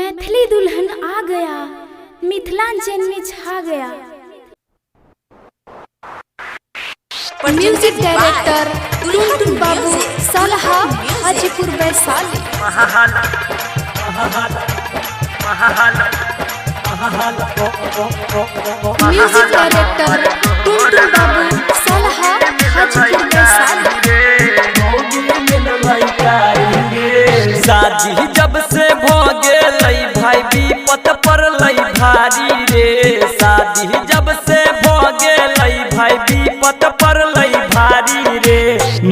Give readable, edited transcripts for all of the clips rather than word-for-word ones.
मैथिली दुल्हन आ गया, मिथिलांचल में छा गया। म्यूजिक डायरेक्टर टुनटुन बाबू सालहा हाजीपुर वैशाली। म्यूजिक डायरेक्टर टुनटुन बाबू सालहा हाजीपुर वैशाली। शादी जब से भोगे लई भाई विपत पर लई भारी रे। शादी जब से भोगे लई भाई विपत पर लई भारी रे।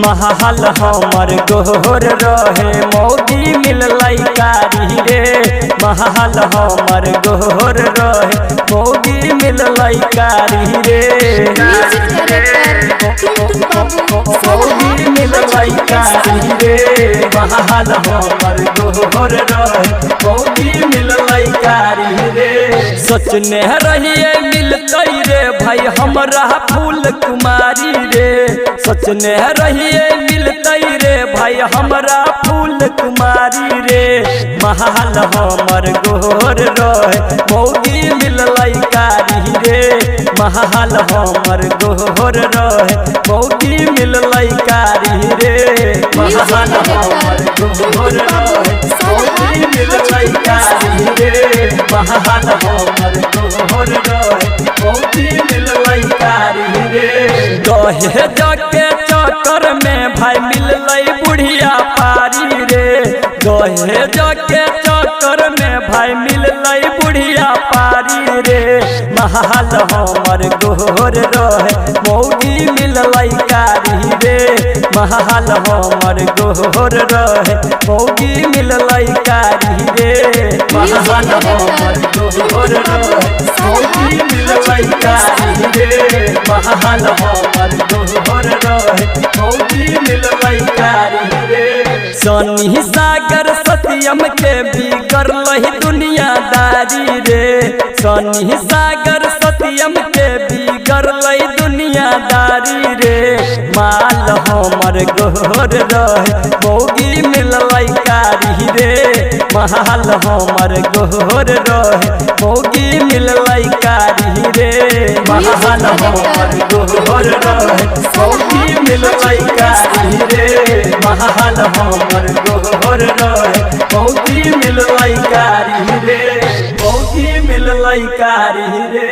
महल हमर गोर रहे मौगी मिल लई कारी रे। महल हमर गोर रहे मौगी मिल लई कारी रे। म्यूजिक डायरेक्टर टुनटुन बाबू मौगी मिल लई कारी रे। महल हमर गोर रहे मौगी मिल लई कारी रे। सोचने रहिए मिलतई रे भाई हमरा फूल कुमारी रे। सोचने रहिए मिलतई रे भाई हमरा फूल कुमारी रे। महल हमर गोर रहे मौगी मिल लई कारी रे। महल हमर गोर रहे मौगी मिल लई कारी रे। महल हमर गोर रहे मौगी मिल लई कारी रे। महल हमर गोर रहे मौगी मिल लई कारी रे। दहे जके चक्कर में भाई मिल लई बुढ़िया पारी रे। दहे जके चक्कर में भाई मिल लई बुढ़िया पारी रे। महल हमर गोर रहे मौगी मिल लई कारी रे। महल हमर गोर रहे मौगी मिल लई कारी रे। महल हमर गोर रहे मौगी मिल लई कारी रे। महल हमर गोर रहे मौगी मिल लई कारी रे। सनी सागर सत्यम के बिगड़ लही दुनियादारी रे। सनी सागर सत्यम के बिगड़ लही दुनियादारी रे। माल हमर गोर रहे मौगी मिल लई कारी रे। महल हमर गोर रहे मौगी मिल लई कारी रे। महल हमर गोर रहे मौगी मिल लई कारी रे। महल हमर गोर रहे मौगी मिल लई कारी रे। मौगी मिल लई कारी रे।